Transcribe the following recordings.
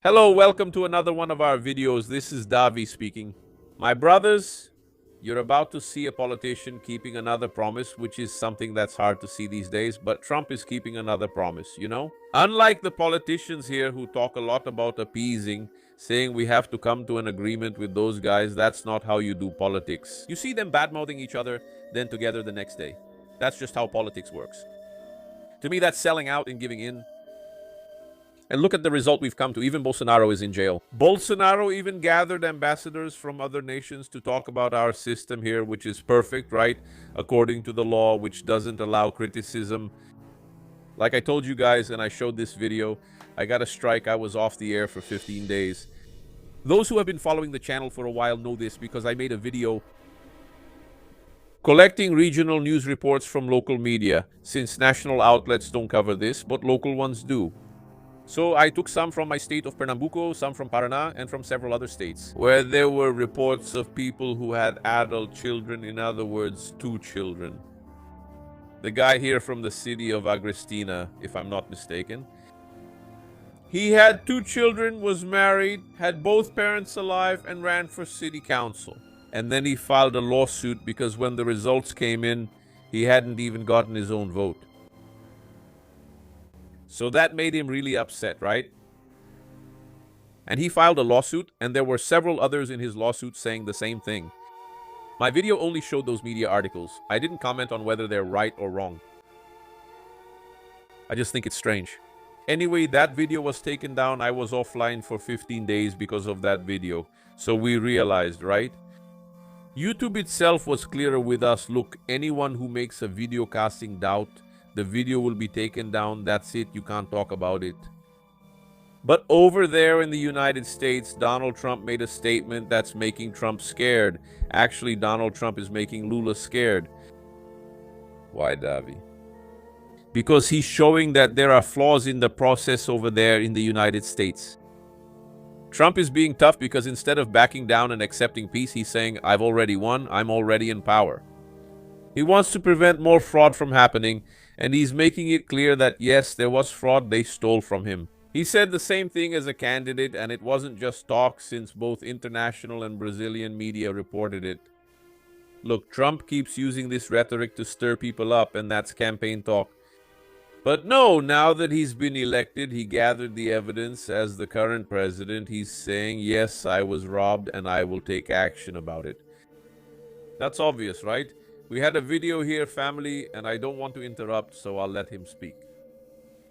Hello, welcome to another one of our videos. This is Davi speaking. My brothers, you're about to see a politician keeping another promise, which is something that's hard to see these days, but Trump is keeping another promise, you know? Unlike the politicians here who talk a lot about appeasing, saying we have to come to an agreement with those guys, that's not how you do politics. You see them bad-mouthing each other, then together the next day. That's just how politics works. To me, that's selling out and giving in. And look at the result we've come to. Even Bolsonaro is in jail. Bolsonaro even gathered ambassadors from other nations to talk about our system here, which is perfect, right? According to the law, which doesn't allow criticism. Like I told you guys, and I showed this video, I got a strike. I was off the air for 15 days. Those who have been following the channel for a while know this because I made a video collecting regional news reports from local media, since national outlets don't cover this, but local ones do. So I took some from my state of Pernambuco, some from Paraná, and from several other states, where there were reports of people who had adult children, in other words, 2 children. The guy here from the city of Agrestina, if I'm not mistaken. He had 2 children, was married, had both parents alive, and ran for city council. And then he filed a lawsuit because when the results came in, he hadn't even gotten his own vote. So that made him really upset, right? And he filed a lawsuit, and there were several others in his lawsuit saying the same thing. My video only showed those media articles. I didn't comment on whether they're right or wrong. I just think it's strange. Anyway, that video was taken down. I was offline for 15 days because of that video. So we realized, right? YouTube itself was clearer with us. Look, anyone who makes a video casting doubt, the video will be taken down. That's it. You can't talk about it. But over there in the United States, Donald Trump made a statement that's making Trump scared. Actually, Donald Trump is making Lula scared. Why, Davi? Because he's showing that there are flaws in the process over there in the United States. Trump is being tough because instead of backing down and accepting peace, he's saying, I've already won. I'm already in power. He wants to prevent more fraud from happening, and he's making it clear that yes, there was fraud, they stole from him. He said the same thing as a candidate, and it wasn't just talk since both international and Brazilian media reported it. Look, Trump keeps using this rhetoric to stir people up, and that's campaign talk. But no, now that he's been elected, he gathered the evidence as the current president. He's saying, yes, I was robbed, and I will take action about it. That's obvious, right? We had a video here, family, and I don't want to interrupt, so I'll let him speak.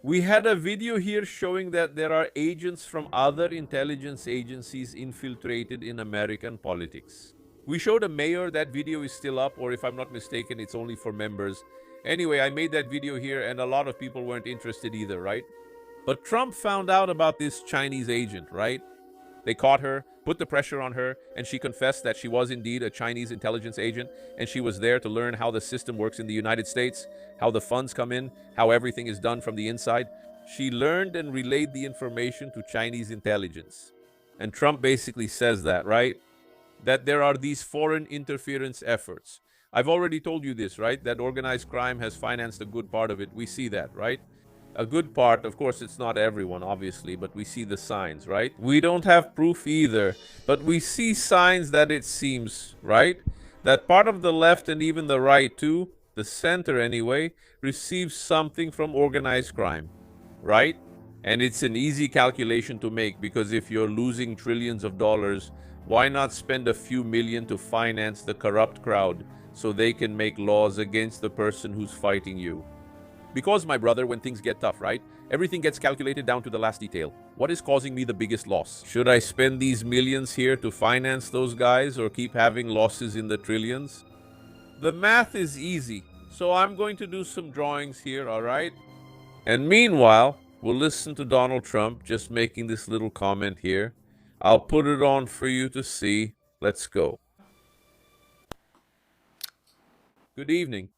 We had a video here showing that there are agents from other intelligence agencies infiltrated in American politics. We showed a mayor. That video is still up, or if I'm not mistaken, it's only for members. Anyway, I made that video here, and a lot of people weren't interested either, right? But Trump found out about this Chinese agent, right? They caught her, put the pressure on her, and she confessed that she was indeed a Chinese intelligence agent, and she was there to learn how the system works in the United States, how the funds come in, how everything is done from the inside. She learned and relayed the information to Chinese intelligence. And Trump basically says that, right? That there are these foreign interference efforts. I've already told you this, right? That organized crime has financed a good part of it. We see that, right? A good part, of course, it's not everyone, obviously, but we see the signs, right? We don't have proof either, but we see signs that it seems, right? That part of the left and even the right too, the center anyway, receives something from organized crime, right? And it's an easy calculation to make because if you're losing trillions of dollars, why not spend a few million to finance the corrupt crowd so they can make laws against the person who's fighting you? Because, my brother, when things get tough, right? Everything gets calculated down to the last detail. What is causing me the biggest loss? Should I spend these millions here to finance those guys or keep having losses in the trillions? The math is easy, so I'm going to do some drawings here, all right? And meanwhile, we'll listen to Donald Trump just making this little comment here. I'll put it on for you to see. Let's go. Good evening.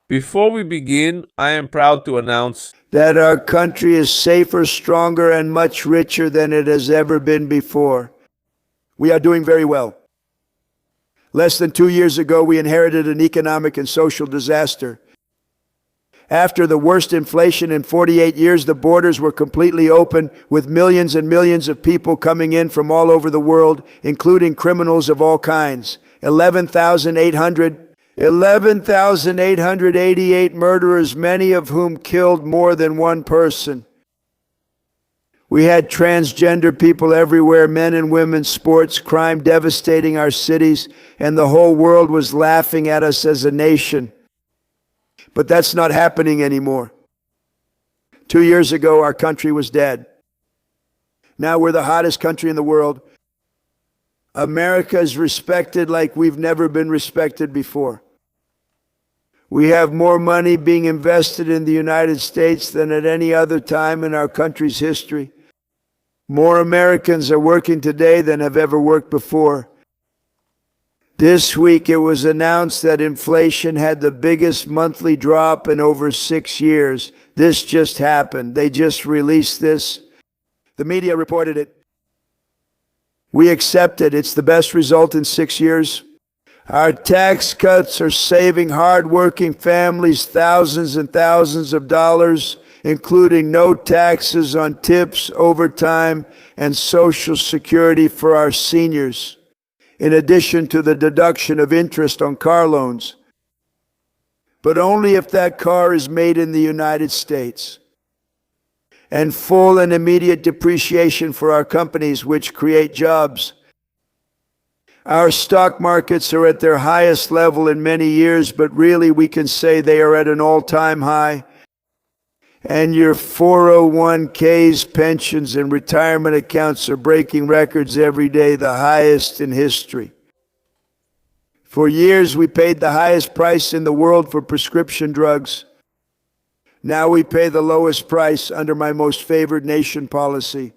Before we begin, I am proud to announce that our country is safer, stronger, and much richer than it has ever been before. We are doing very well. Less than 2 years ago, we inherited an economic and social disaster. After the worst inflation in 48 years, the borders were completely open, with millions and millions of people coming in from all over the world, including criminals of all kinds. 11,888 murderers, many of whom killed more than one person. We had transgender people everywhere, men and women, sports, crime devastating our cities, and the whole world was laughing at us as a nation. But that's not happening anymore. 2 years ago, our country was dead. Now we're the hottest country in the world. America is respected like we've never been respected before. We have more money being invested in the United States than at any other time in our country's history. More Americans are working today than have ever worked before. This week it was announced that inflation had the biggest monthly drop in over 6 years. This just happened. They just released this. The media reported it. We accept it. It's the best result in 6 years. Our tax cuts are saving hard-working families thousands and thousands of dollars, including no taxes on tips, overtime, and Social Security for our seniors, in addition to the deduction of interest on car loans. But only if that car is made in the United States. And full and immediate depreciation for our companies, which create jobs. Our stock markets are at their highest level in many years, but really we can say they are at an all-time high. And your 401ks, pensions, and retirement accounts are breaking records every day, the highest in history. For years, we paid the highest price in the world for prescription drugs. Now we pay the lowest price under my most favored nation policy.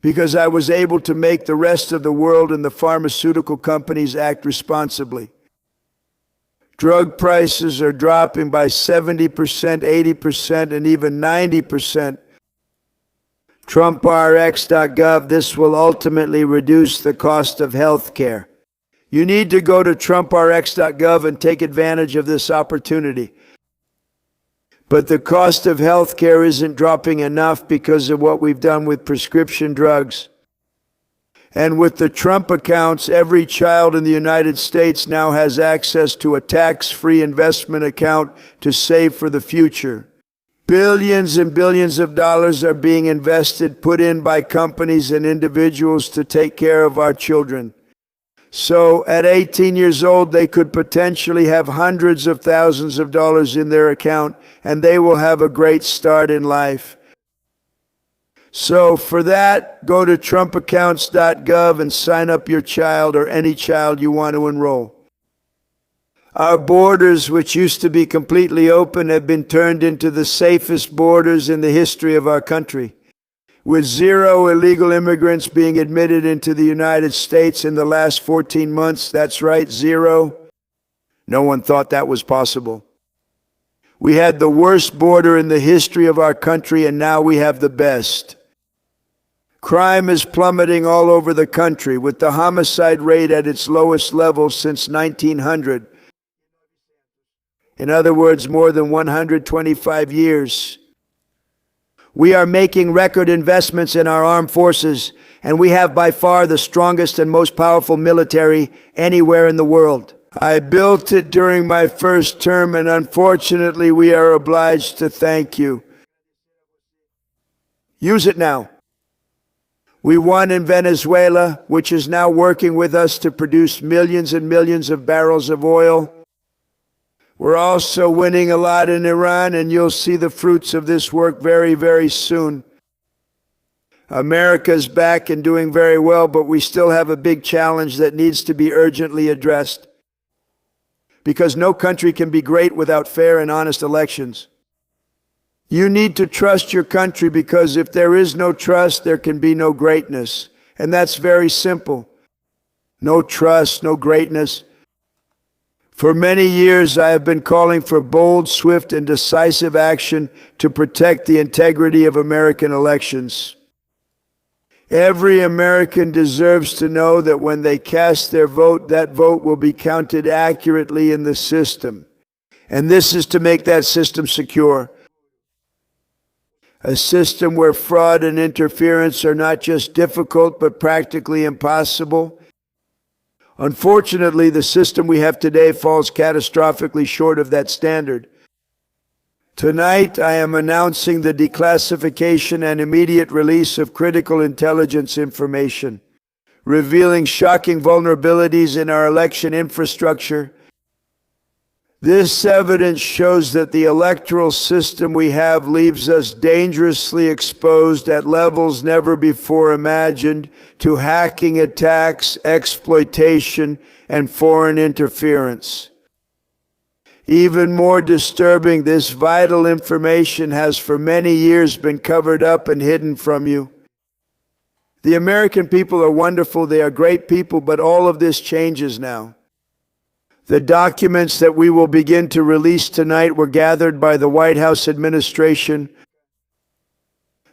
Because I was able to make the rest of the world and the pharmaceutical companies act responsibly. Drug prices are dropping by 70%, 80%, and even 90%. TrumpRx.gov, this will ultimately reduce the cost of health care. You need to go to TrumpRx.gov and take advantage of this opportunity. But the cost of health care isn't dropping enough because of what we've done with prescription drugs. And with the Trump accounts, every child in the United States now has access to a tax-free investment account to save for the future. Billions and billions of dollars are being invested, put in by companies and individuals to take care of our children. So at 18 years old, they could potentially have hundreds of thousands of dollars in their account, and they will have a great start in life. So for that, go to trumpaccounts.gov and sign up your child or any child you want to enroll. Our borders, which used to be completely open, have been turned into the safest borders in the history of our country, with 0 illegal immigrants being admitted into the United States in the last 14 months. That's right, 0. No one thought that was possible. We had the worst border in the history of our country, and now we have the best. Crime is plummeting all over the country, with the homicide rate at its lowest level since 1900. In other words, more than 125 years. We are making record investments in our armed forces, and we have by far the strongest and most powerful military anywhere in the world. I built it during my first term, and unfortunately, we are obliged to thank you. Use it now. We won in Venezuela, which is now working with us to produce millions and millions of barrels of oil. We're also winning a lot in Iran, and you'll see the fruits of this work very, very soon. America's back and doing very well, but we still have a big challenge that needs to be urgently addressed. Because no country can be great without fair and honest elections. You need to trust your country, because if there is no trust, there can be no greatness. And that's very simple. No trust, no greatness. For many years, I have been calling for bold, swift, and decisive action to protect the integrity of American elections. Every American deserves to know that when they cast their vote, that vote will be counted accurately in the system. And this is to make that system secure. A system where fraud and interference are not just difficult, but practically impossible. Unfortunately, the system we have today falls catastrophically short of that standard. Tonight, I am announcing the declassification and immediate release of critical intelligence information, revealing shocking vulnerabilities in our election infrastructure. This evidence shows that the electoral system we have leaves us dangerously exposed at levels never before imagined to hacking attacks, exploitation, and foreign interference. Even more disturbing, this vital information has for many years been covered up and hidden from you. The American people are wonderful, they are great people, but all of this changes now. The documents that we will begin to release tonight were gathered by the White House administration.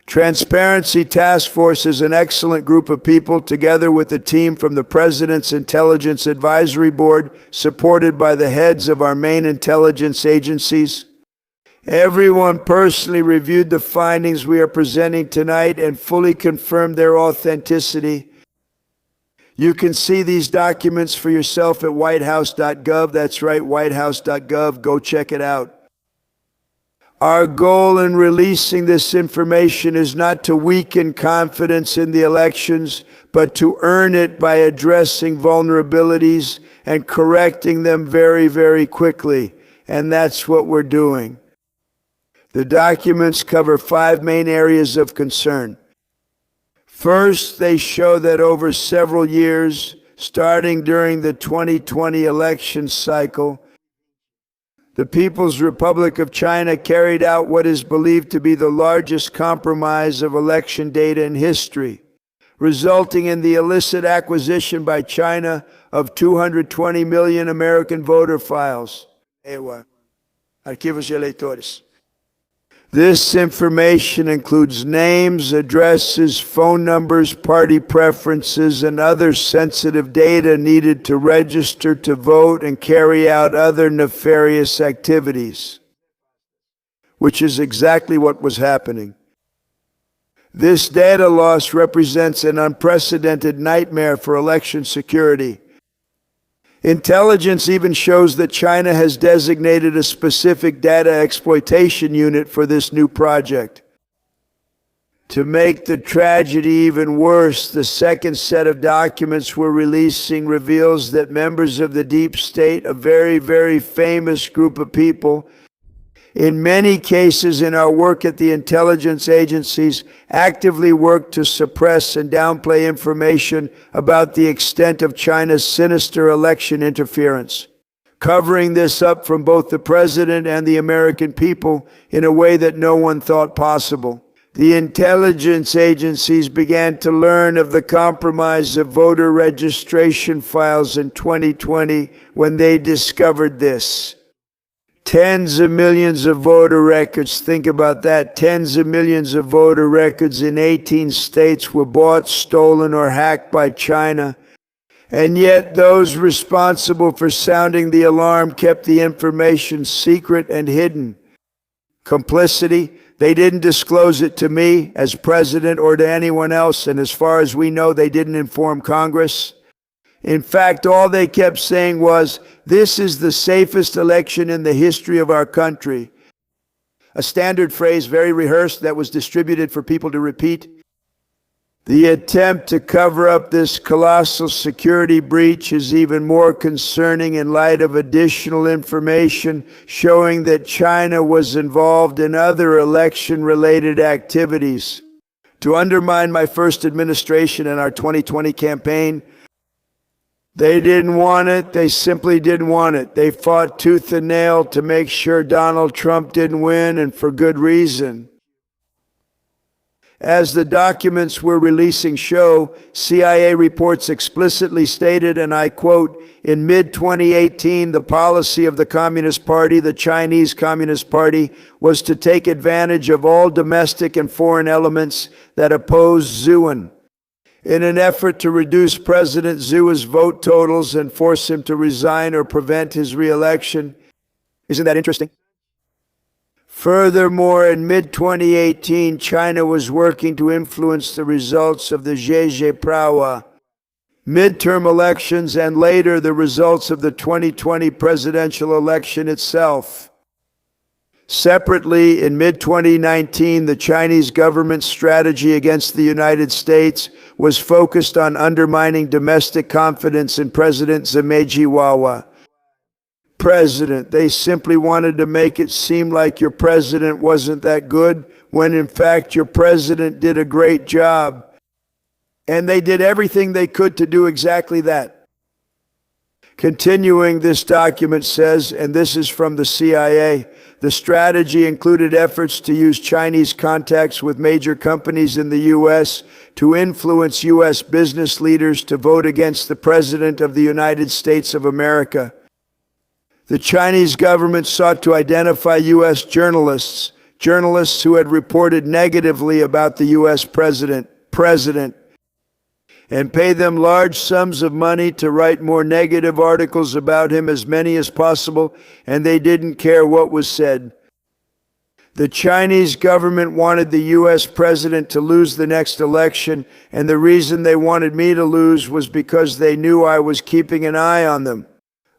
Transparency Task Force is an excellent group of people, together with a team from the President's Intelligence Advisory Board, supported by the heads of our main intelligence agencies. Everyone personally reviewed the findings we are presenting tonight and fully confirmed their authenticity. You can see these documents for yourself at whitehouse.gov. That's right, whitehouse.gov. Go check it out. Our goal in releasing this information is not to weaken confidence in the elections, but to earn it by addressing vulnerabilities and correcting them very, very quickly. And that's what we're doing. The documents cover 5 main areas of concern. First, they show that over several years, starting during the 2020 election cycle, the People's Republic of China carried out what is believed to be the largest compromise of election data in history, resulting in the illicit acquisition by China of 220 million American voter files. Archivos eleitores. This information includes names, addresses, phone numbers, party preferences, and other sensitive data needed to register to vote and carry out other nefarious activities, which is exactly what was happening. This data loss represents an unprecedented nightmare for election security. Intelligence even shows that China has designated a specific data exploitation unit for this new project. To make the tragedy even worse, the second set of documents we're releasing reveals that members of the deep state, a very, very famous group of people, in many cases in our work at the intelligence agencies, actively work to suppress and downplay information about the extent of China's sinister election interference, covering this up from both the president and the American people in a way that no one thought possible. The intelligence agencies began to learn of the compromise of voter registration files in 2020 when they discovered this. Tens of millions of voter records, think about that, tens of millions of voter records in 18 states were bought, stolen, or hacked by China. And yet those responsible for sounding the alarm kept the information secret and hidden. Complicity, they didn't disclose it to me as president or to anyone else, and as far as we know, they didn't inform Congress. In fact, all they kept saying was, "This is the safest election in the history of our country." A standard phrase, very rehearsed, that was distributed for people to repeat. The attempt to cover up this colossal security breach is even more concerning in light of additional information showing that China was involved in other election-related activities. To undermine my first administration and our 2020 campaign, they didn't want it. They simply didn't want it. They fought tooth and nail to make sure Donald Trump didn't win, and for good reason. As the documents we're releasing show, CIA reports explicitly stated, and I quote, "In mid-2018, the policy of the Communist Party, the Chinese Communist Party, was to take advantage of all domestic and foreign elements that oppose Zhuan, in an effort to reduce President Zhu's vote totals and force him to resign or prevent his re-election. Isn't that interesting? Furthermore, in mid-2018, China was working to influence the results of the Zhejiaprawa midterm elections and later the results of the 2020 presidential election itself. Separately, in mid-2019, the Chinese government's strategy against the United States was focused on undermining domestic confidence in President Zimejiwawa. President, they simply wanted to make it seem like your president wasn't that good, when in fact your president did a great job. And they did everything they could to do exactly that. Continuing, this document says, and this is from the CIA, the strategy included efforts to use Chinese contacts with major companies in the U.S. to influence U.S. business leaders to vote against the President of the United States of America. The Chinese government sought to identify U.S. journalists who had reported negatively about the U.S. president, and pay them large sums of money to write more negative articles about him, as many as possible, and they didn't care what was said. The Chinese government wanted the U.S. president to lose the next election, and the reason they wanted me to lose was because they knew I was keeping an eye on them.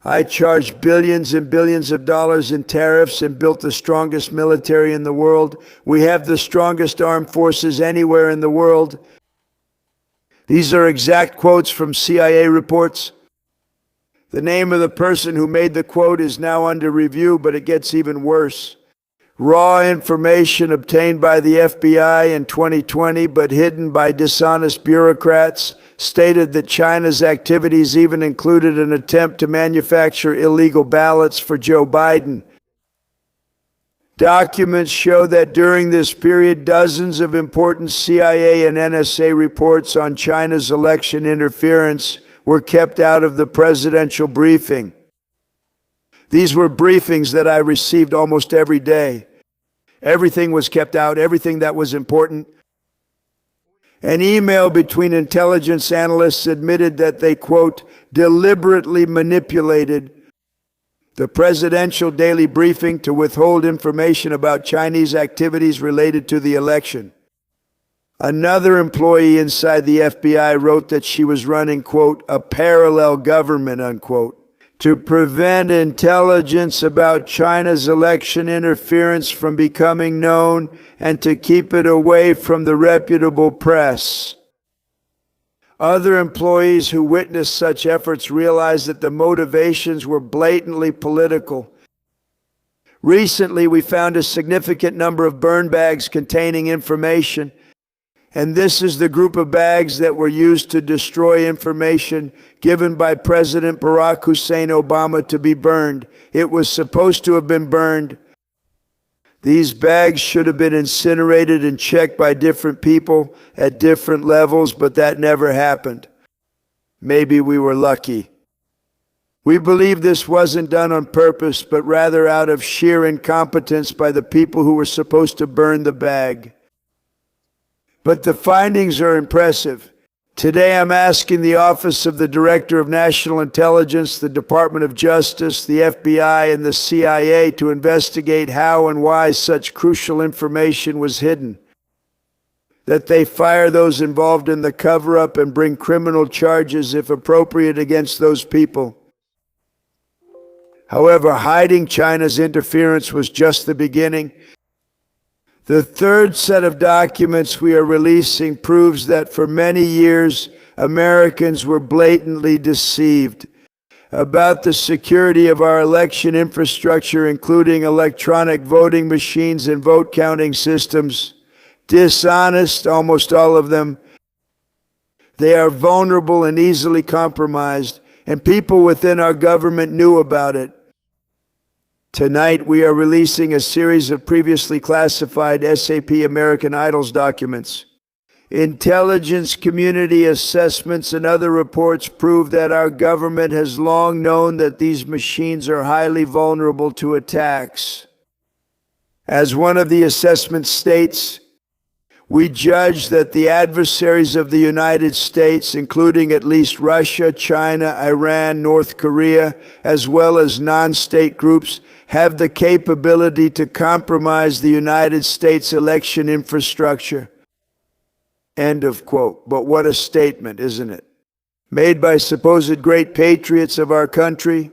I charged billions and billions of dollars in tariffs and built the strongest military in the world. We have the strongest armed forces anywhere in the world. These are exact quotes from CIA reports. The name of the person who made the quote is now under review, but it gets even worse. Raw information obtained by the FBI in 2020, but hidden by dishonest bureaucrats, stated that China's activities even included an attempt to manufacture illegal ballots for Joe Biden. Documents show that during this period, dozens of important CIA and NSA reports on China's election interference were kept out of the presidential briefing. These were briefings that I received almost every day. Everything was kept out, everything that was important. An email between intelligence analysts admitted that they, quote, deliberately manipulated the presidential daily briefing to withhold information about Chinese activities related to the election. Another employee inside the FBI wrote that she was running, quote, a parallel government, unquote, to prevent intelligence about China's election interference from becoming known and to keep it away from the reputable press. Other employees who witnessed such efforts realized that the motivations were blatantly political. Recently, we found a significant number of burn bags containing information, and this is the group of bags that were used to destroy information given by President Barack Hussein Obama to be burned. It was supposed to have been burned. These bags should have been incinerated and checked by different people at different levels, but that never happened. Maybe we were lucky. We believe this wasn't done on purpose, but rather out of sheer incompetence by the people who were supposed to burn the bag. But the findings are impressive. Today I'm asking the Office of the Director of National Intelligence, the Department of Justice, the FBI, and the CIA to investigate how and why such crucial information was hidden. That they fire those involved in the cover-up and bring criminal charges, if appropriate, against those people. However, hiding China's interference was just the beginning. The third set of documents we are releasing proves that for many years, Americans were blatantly deceived about the security of our election infrastructure, including electronic voting machines and vote counting systems. Dishonest, almost all of them. They are vulnerable and easily compromised, and people within our government knew about it. Tonight, we are releasing a series of previously classified SAP American Idols documents. Intelligence community assessments and other reports prove that our government has long known that these machines are highly vulnerable to attacks. As one of the assessments states, We judge that the adversaries of the United States, including at least Russia, China, Iran, North Korea, as well as non-state groups, have the capability to compromise the United States election infrastructure. End of quote. But what a statement, isn't it? Made by supposed great patriots of our country.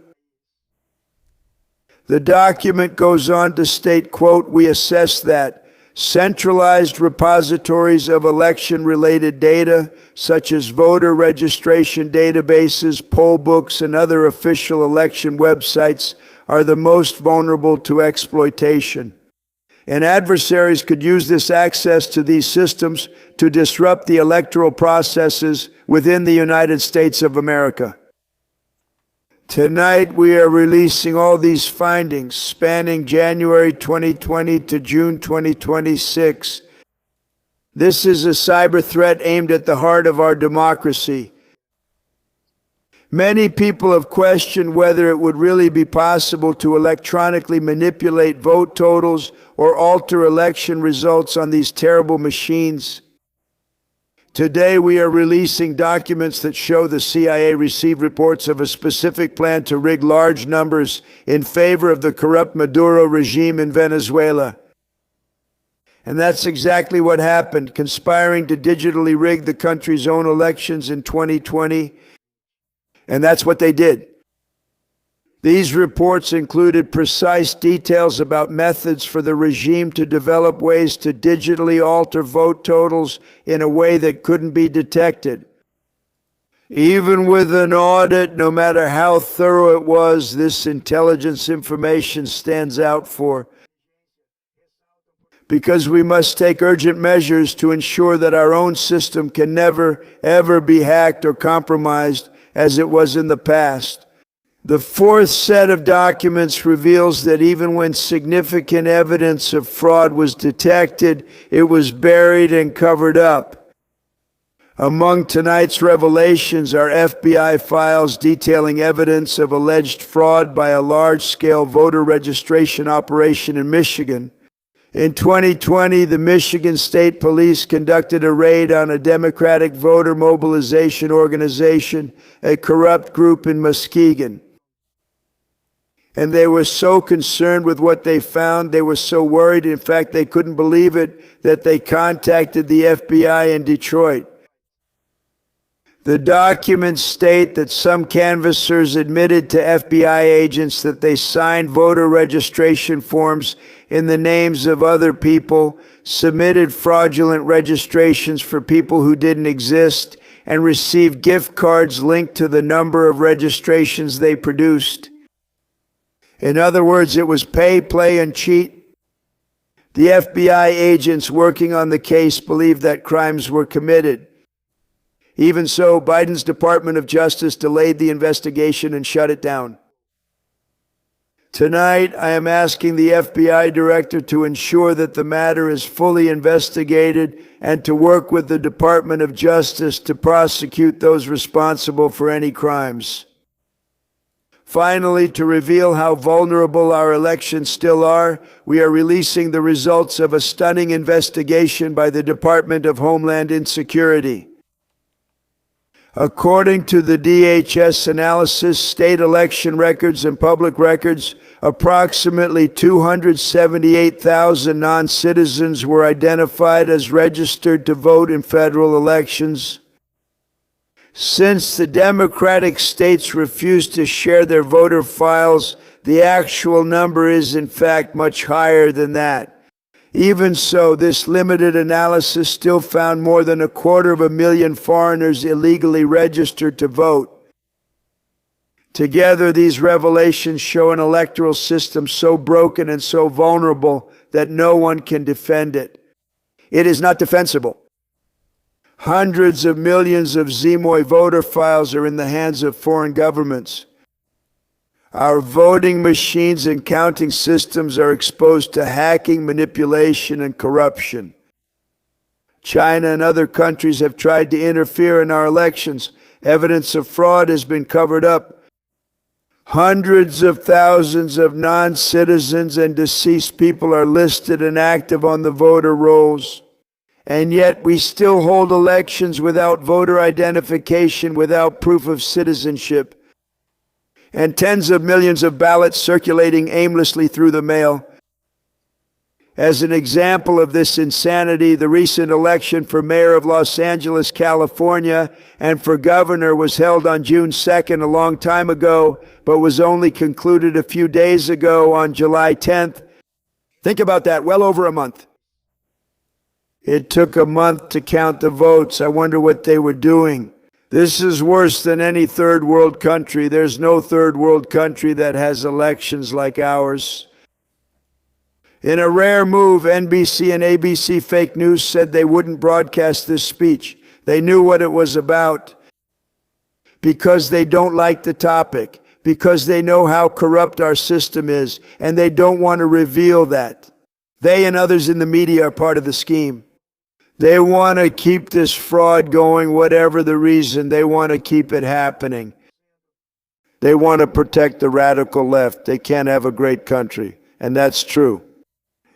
The document goes on to state, quote, "We assess that centralized repositories of election-related data, such as voter registration databases, poll books, and other official election websites, are the most vulnerable to exploitation. And adversaries could use this access to these systems to disrupt the electoral processes within the United States of America." Tonight, we are releasing all these findings spanning January 2020 to June 2026. This is a cyber threat aimed at the heart of our democracy. Many people have questioned whether it would really be possible to electronically manipulate vote totals or alter election results on these terrible machines. Today, we are releasing documents that show the CIA received reports of a specific plan to rig large numbers in favor of the corrupt Maduro regime in Venezuela. And that's exactly what happened, conspiring to digitally rig the country's own elections in 2020. And that's what they did. These reports included precise details about methods for the regime to develop ways to digitally alter vote totals in a way that couldn't be detected. Even with an audit, no matter how thorough it was, this intelligence information stands out because we must take urgent measures to ensure that our own system can never, ever be hacked or compromised as it was in the past. The fourth set of documents reveals that even when significant evidence of fraud was detected, it was buried and covered up. Among tonight's revelations are FBI files detailing evidence of alleged fraud by a large-scale voter registration operation in Michigan. In 2020, the Michigan State Police conducted a raid on a Democratic voter mobilization organization, a corrupt group in Muskegon. And they were so concerned with what they found, they were so worried, in fact, they couldn't believe it, that they contacted the FBI in Detroit. The documents state that some canvassers admitted to FBI agents that they signed voter registration forms in the names of other people, submitted fraudulent registrations for people who didn't exist, and received gift cards linked to the number of registrations they produced. In other words, it was pay, play, and cheat. The FBI agents working on the case believed that crimes were committed. Even so, Biden's Department of Justice delayed the investigation and shut it down. Tonight, I am asking the FBI director to ensure that the matter is fully investigated and to work with the Department of Justice to prosecute those responsible for any crimes. Finally, to reveal how vulnerable our elections still are, we are releasing the results of a stunning investigation by the Department of Homeland Security. According to the DHS analysis, state election records and public records, approximately 278,000 non-citizens were identified as registered to vote in federal elections. Since the Democratic states refused to share their voter files, the actual number is in fact much higher than that. Even so, this limited analysis still found more than 250,000 foreigners illegally registered to vote. Together, these revelations show an electoral system so broken and so vulnerable that no one can defend it. It is not defensible. Hundreds of millions of Zemoy voter files are in the hands of foreign governments. Our voting machines and counting systems are exposed to hacking, manipulation, and corruption. China and other countries have tried to interfere in our elections. Evidence of fraud has been covered up. Hundreds of thousands of non-citizens and deceased people are listed and active on the voter rolls. And yet we still hold elections without voter identification, without proof of citizenship, and tens of millions of ballots circulating aimlessly through the mail. As an example of this insanity, the recent election for mayor of Los Angeles, California, and for governor was held on June 2nd, a long time ago, but was only concluded a few days ago on July 10th. Think about that, well over a month. It took a month to count the votes. I wonder what they were doing. This is worse than any third world country. There's no third world country that has elections like ours. In a rare move, NBC and ABC fake news said they wouldn't broadcast this speech. They knew what it was about because they don't like the topic, because they know how corrupt our system is, and they don't want to reveal that. They and others in the media are part of the scheme. They want to keep this fraud going, whatever the reason. They want to keep it happening. They want to protect the radical left. They can't have a great country, and that's true.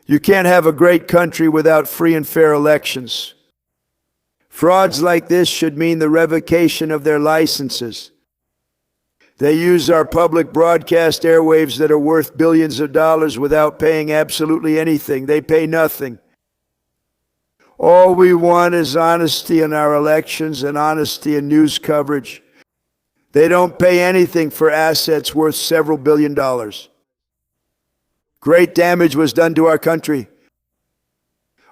You can't have a great country without free and fair elections. Frauds like this should mean the revocation of their licenses. They use our public broadcast airwaves that are worth billions of dollars without paying absolutely anything. They pay nothing. All we want is honesty in our elections and honesty in news coverage. They don't pay anything for assets worth several billion dollars. Great damage was done to our country.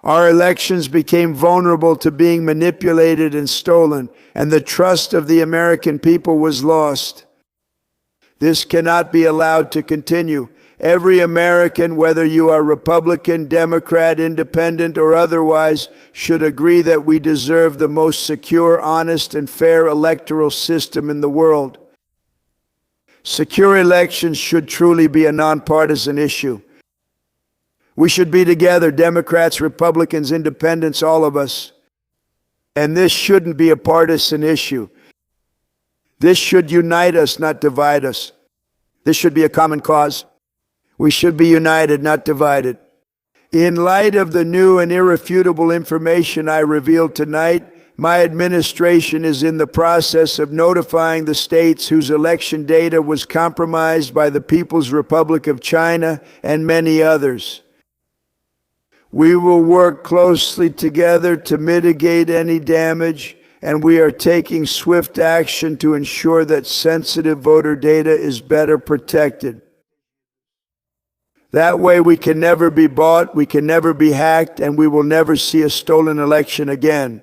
Our elections became vulnerable to being manipulated and stolen, and the trust of the American people was lost. This cannot be allowed to continue. Every American, whether you are Republican, Democrat, Independent, or otherwise, should agree that we deserve the most secure, honest, and fair electoral system in the world. Secure elections should truly be a nonpartisan issue. We should be together, Democrats, Republicans, Independents, all of us. And this shouldn't be a partisan issue. This should unite us, not divide us. This should be a common cause. We should be united, not divided. In light of the new and irrefutable information I revealed tonight, my administration is in the process of notifying the states whose election data was compromised by the People's Republic of China and many others. We will work closely together to mitigate any damage, and we are taking swift action to ensure that sensitive voter data is better protected. That way we can never be bought, we can never be hacked, and we will never see a stolen election again.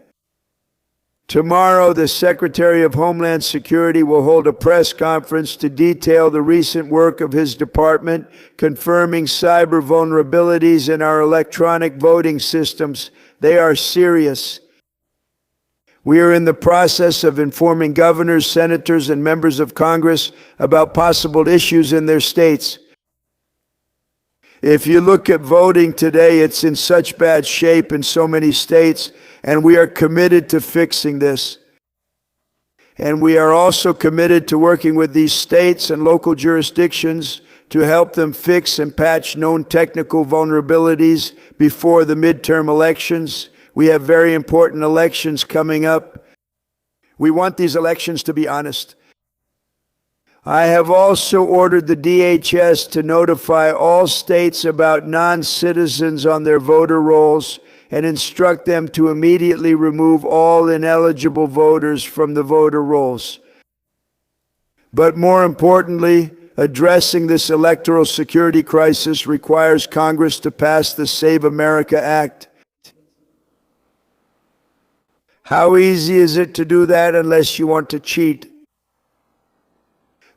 Tomorrow, the Secretary of Homeland Security will hold a press conference to detail the recent work of his department, confirming cyber vulnerabilities in our electronic voting systems. They are serious. We are in the process of informing governors, senators, and members of Congress about possible issues in their states. If you look at voting today, it's in such bad shape in so many states, and we are committed to fixing this. And we are also committed to working with these states and local jurisdictions to help them fix and patch known technical vulnerabilities before the midterm elections. We have very important elections coming up. We want these elections to be honest. I have also ordered the DHS to notify all states about non-citizens on their voter rolls and instruct them to immediately remove all ineligible voters from the voter rolls. But more importantly, addressing this electoral security crisis requires Congress to pass the Save America Act. How easy is it to do that unless you want to cheat?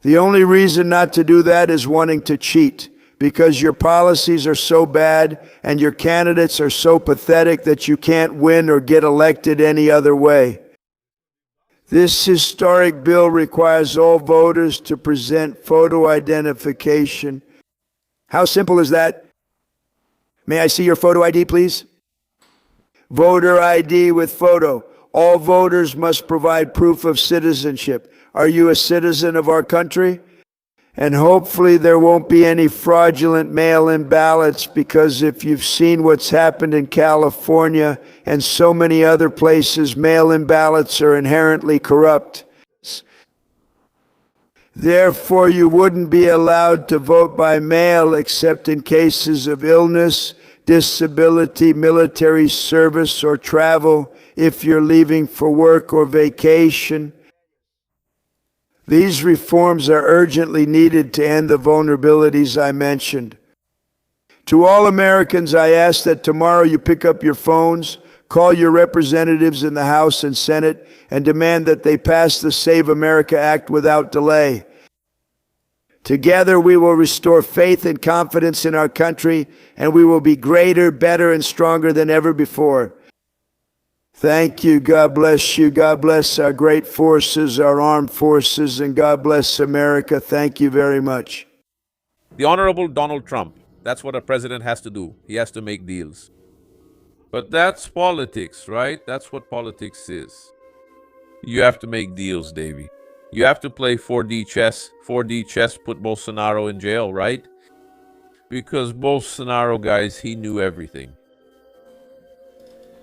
The only reason not to do that is wanting to cheat, because your policies are so bad and your candidates are so pathetic that you can't win or get elected any other way. This historic bill requires all voters to present photo identification. How simple is that? May I see your photo ID, please? Voter ID with photo. All voters must provide proof of citizenship. Are you a citizen of our country? And hopefully there won't be any fraudulent mail-in ballots, because if you've seen what's happened in California and so many other places, mail-in ballots are inherently corrupt. Therefore, you wouldn't be allowed to vote by mail except in cases of illness, disability, military service, or travel if you're leaving for work or vacation. These reforms are urgently needed to end the vulnerabilities I mentioned. To all Americans, I ask that tomorrow you pick up your phones, call your representatives in the House and Senate, and demand that they pass the Save America Act without delay. Together, we will restore faith and confidence in our country, and we will be greater, better, and stronger than ever before. Thank you. God bless you. God bless our great forces, our armed forces, and God bless America. Thank you very much. The Honorable Donald Trump. That's what a president has to do. He has to make deals. But that's politics, right? That's what politics is. You have to make deals, Davey. You have to play 4D chess. 4D chess put Bolsonaro in jail, right? Because Bolsonaro, guys, he knew everything.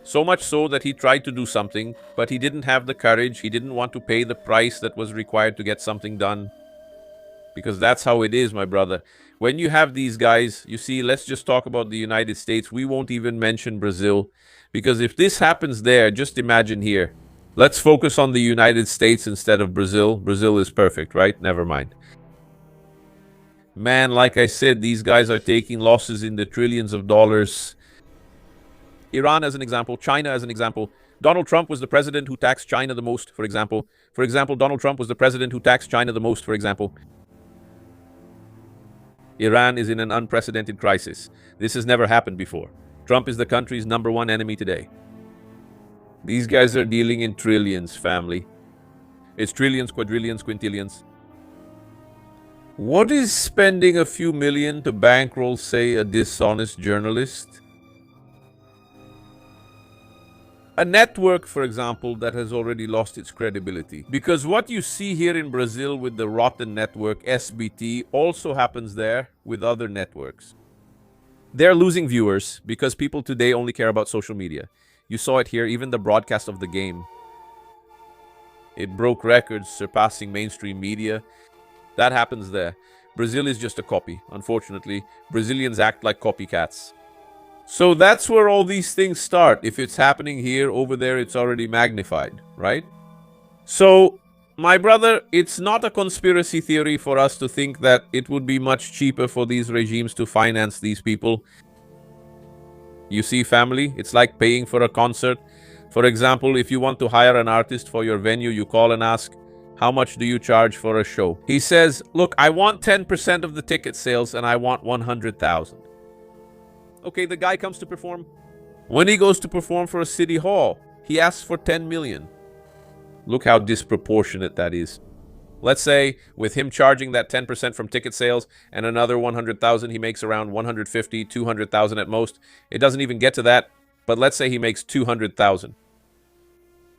So much so that he tried to do something, but he didn't have the courage. He didn't want to pay the price that was required to get something done. Because that's how it is, my brother. When you have these guys, you see, let's just talk about the United States. We won't even mention Brazil. Because if this happens there, just imagine here. Let's focus on the United States instead of Brazil. Brazil is perfect, right? Never mind. Man, like I said, these guys are taking losses in the trillions of dollars. Iran as an example, China as an example. Donald Trump was the president who taxed China the most, for example. For example, Donald Trump was the president who taxed China the most, for example. Iran is in an unprecedented crisis. This has never happened before. Trump is the country's #1 enemy today. These guys are dealing in trillions, family. It's trillions, quadrillions, quintillions. What is spending a few million to bankroll, say, a dishonest journalist? A network, for example, that has already lost its credibility. Because what you see here in Brazil with the rotten network, SBT, also happens there with other networks. They're losing viewers because people today only care about social media. You saw it here, even the broadcast of the game. It broke records, surpassing mainstream media. That happens there. Brazil is just a copy. Unfortunately, Brazilians act like copycats. So that's where all these things start. If it's happening here, over there, it's already magnified, right? So, my brother, it's not a conspiracy theory for us to think that it would be much cheaper for these regimes to finance these people. You see, family, it's like paying for a concert. For example, if you want to hire an artist for your venue, you call and ask, how much do you charge for a show? He says, look, I want 10% of the ticket sales and I want 100,000. Okay, the guy comes to perform. When he goes to perform for a city hall, he asks for 10 million. Look how disproportionate that is. Let's say with him charging that 10% from ticket sales and another 100,000, he makes around 150, 200,000 at most. It doesn't even get to that, but let's say he makes 200,000.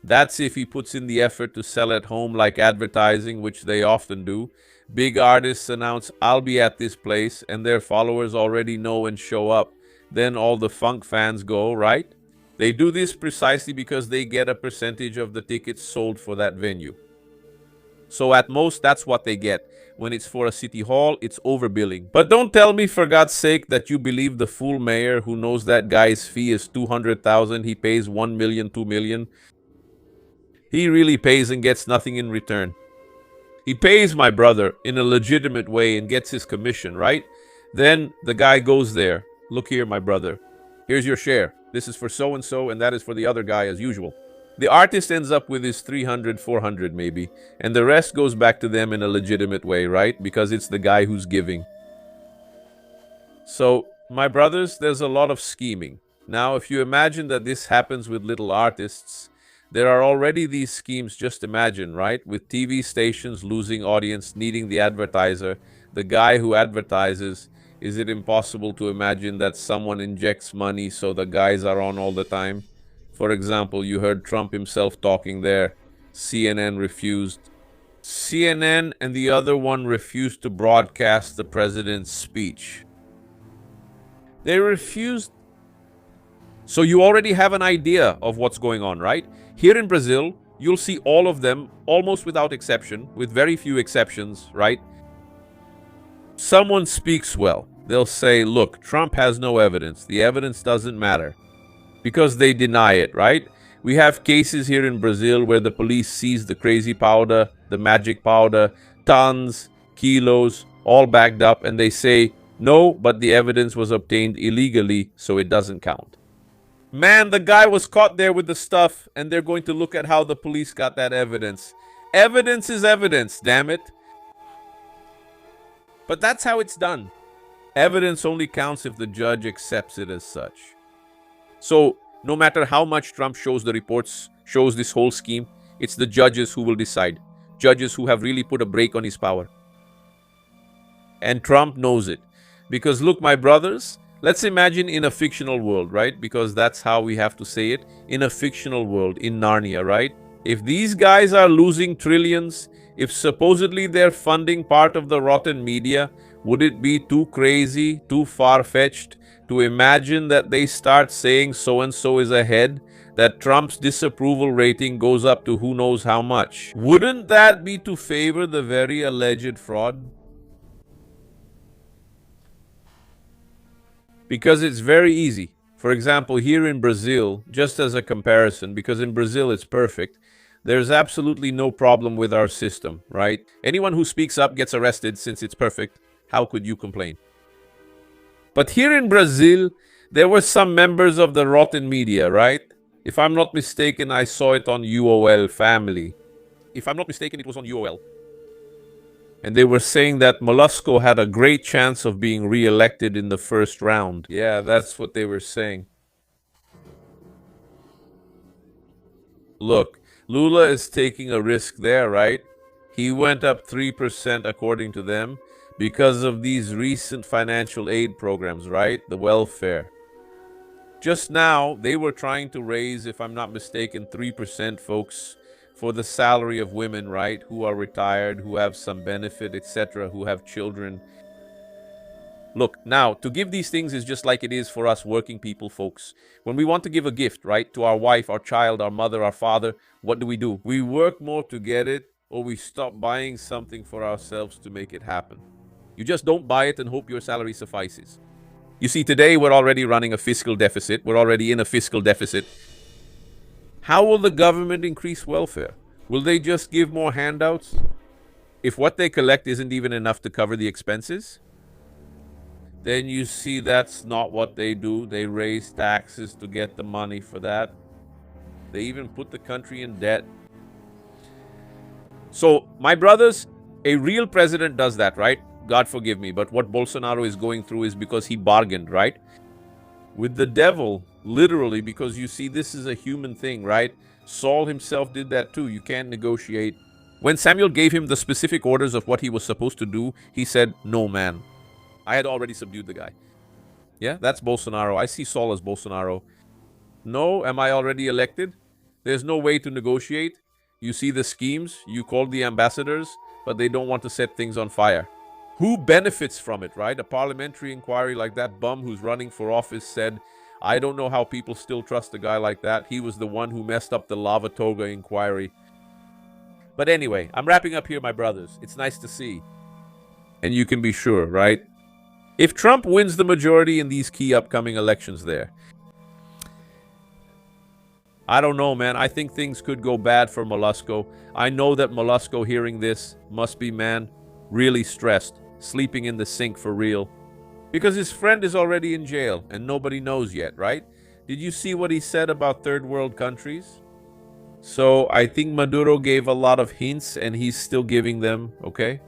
That's if he puts in the effort to sell at home like advertising, which they often do. Big artists announce, I'll be at this place, and their followers already know and show up. Then all the funk fans go, right? They do this precisely because they get a percentage of the tickets sold for that venue. So at most, that's what they get. When it's for a city hall, it's overbilling. But don't tell me, for God's sake, that you believe the fool mayor who knows that guy's fee is 200,000, he pays 1 million, 2 million. He really pays and gets nothing in return. He pays my brother in a legitimate way and gets his commission, right? Then the guy goes there. Look here, my brother. Here's your share. This is for so-and-so, and that is for the other guy as usual. The artist ends up with his 300, 400 maybe, and the rest goes back to them in a legitimate way, right? Because it's the guy who's giving. So, my brothers, there's a lot of scheming. Now, if you imagine that this happens with little artists, there are already these schemes, just imagine, right? With TV stations losing audience, needing the advertiser, the guy who advertises. Is it impossible to imagine that someone injects money so the guys are on all the time? For example, you heard Trump himself talking there. CNN refused. CNN and the other one refused to broadcast the president's speech. They refused. So you already have an idea of what's going on, right? Here in Brazil, you'll see all of them, almost without exception, with very few exceptions, right? Someone speaks well. They'll say, look, Trump has no evidence. The evidence doesn't matter because they deny it, right? We have cases here in Brazil where the police seize the crazy powder, the magic powder, tons, kilos, all bagged up, and they say, no, but the evidence was obtained illegally, so it doesn't count. Man, the guy was caught there with the stuff, and they're going to look at how the police got that evidence. Evidence is evidence, damn it. But that's how it's done. Evidence only counts if the judge accepts it as such. So, no matter how much Trump shows the reports, shows this whole scheme, it's the judges who will decide. Judges who have really put a brake on his power. And Trump knows it. Because look, my brothers, let's imagine in a fictional world, right? Because that's how we have to say it. In a fictional world, in Narnia, right? If these guys are losing trillions, if supposedly they're funding part of the rotten media, would it be too crazy, too far-fetched to imagine that they start saying so-and-so is ahead, that Trump's disapproval rating goes up to who knows how much? Wouldn't that be to favor the very alleged fraud? Because it's very easy. For example, here in Brazil, just as a comparison, because in Brazil it's perfect, there's absolutely no problem with our system, right? Anyone who speaks up gets arrested since it's perfect. How could you complain? But here in Brazil, there were some members of the rotten media, right? If I'm not mistaken, I saw it on UOL Family. If I'm not mistaken, it was on UOL. And they were saying that Molusco had a great chance of being re-elected in the first round. Yeah, that's what they were saying. Look, Lula is taking a risk there, right? He went up 3% according to them because of these recent financial aid programs, right? The welfare. Just now, they were trying to raise, if I'm not mistaken, 3%, folks, for the salary of women, right? Who are retired, who have some benefit, etc., who have children. Look, now, to give these things is just like it is for us working people, folks. When we want to give a gift, right, to our wife, our child, our mother, our father, what do? We work more to get it, or we stop buying something for ourselves to make it happen. You just don't buy it and hope your salary suffices. You see, today we're already running a fiscal deficit. We're already in a fiscal deficit. How will the government increase welfare? Will they just give more handouts? If what they collect isn't even enough to cover the expenses? Then you see that's not what they do. They raise taxes to get the money for that. They even put the country in debt. So, my brothers, a real president does that, right? God forgive me, but what Bolsonaro is going through is because he bargained, right? With the devil, literally, because you see, this is a human thing, right? Saul himself did that too. You can't negotiate. When Samuel gave him the specific orders of what he was supposed to do, he said, no, man. I had already subdued the guy. Yeah, that's Bolsonaro. I see Saul as Bolsonaro. No, am I already elected? There's no way to negotiate. You see the schemes. You called the ambassadors, but they don't want to set things on fire. Who benefits from it, right? A parliamentary inquiry like that bum who's running for office said, I don't know how people still trust a guy like that. He was the one who messed up the Lava Toga inquiry. But anyway, I'm wrapping up here, my brothers. It's nice to see. And you can be sure, right? If Trump wins the majority in these key upcoming elections there, I don't know, man. I think things could go bad for Molusco. I know that Molusco hearing this must be, man, really stressed, sleeping in the sink for real. Because his friend is already in jail and nobody knows yet, right? Did you see what he said about third world countries? So I think Maduro gave a lot of hints and he's still giving them, okay?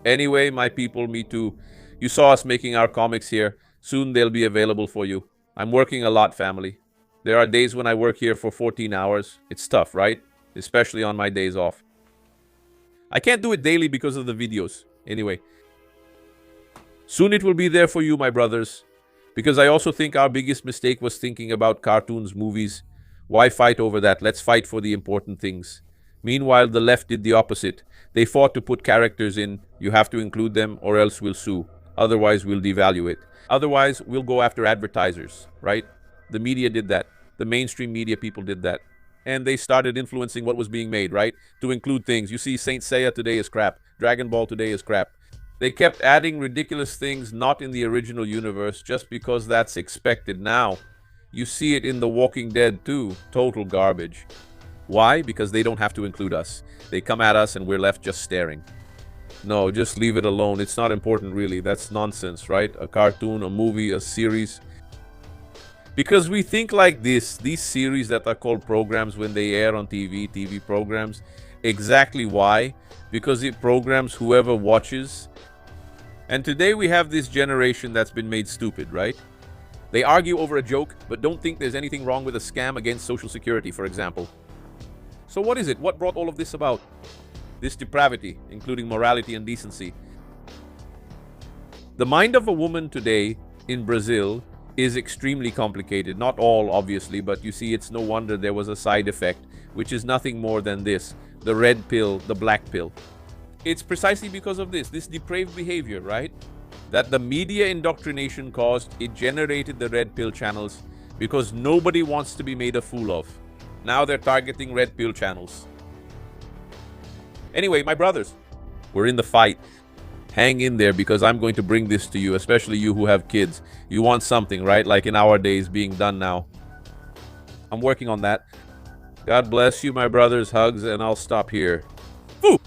Anyway, my people, me too. You saw us making our comics here. Soon they'll be available for you. I'm working a lot, family. There are days when I work here for 14 hours. It's tough, right? Especially on my days off. I can't do it daily because of the videos. Anyway, soon it will be there for you, my brothers. Because I also think our biggest mistake was thinking about cartoons, movies. Why fight over that? Let's fight for the important things. Meanwhile, the left did the opposite. They fought to put characters in, you have to include them or else we'll sue. Otherwise, we'll devalue it. Otherwise, we'll go after advertisers, right? The media did that. The mainstream media people did that. And they started influencing what was being made, right? To include things. You see, Saint Seiya today is crap. Dragon Ball today is crap. They kept adding ridiculous things not in the original universe just because that's expected now. You see it in The Walking Dead too. Total garbage. Why? Because they don't have to include us. They come at us and we're left just staring. No, just leave it alone. It's not important really. That's nonsense, right? A cartoon, a movie, a series. Because we think like this, these series that are called programs when they air on TV programs. Exactly why? Because it programs whoever watches. And today we have this generation that's been made stupid, right? They argue over a joke, but don't think there's anything wrong with a scam against Social Security, for example. So what is it? What brought all of this about? This depravity, including morality and decency. The mind of a woman today in Brazil is extremely complicated. Not all, obviously, but you see, it's no wonder there was a side effect, which is nothing more than this: the red pill, the black pill. It's precisely because of this depraved behavior, right? That the media indoctrination caused. It generated the red pill channels because nobody wants to be made a fool of. Now they're targeting red pill channels. Anyway, my brothers, we're in the fight. Hang in there because I'm going to bring this to you, especially you who have kids. You want something, right? Like in our days being done now. I'm working on that. God bless you, my brothers. Hugs, and I'll stop here. Woo!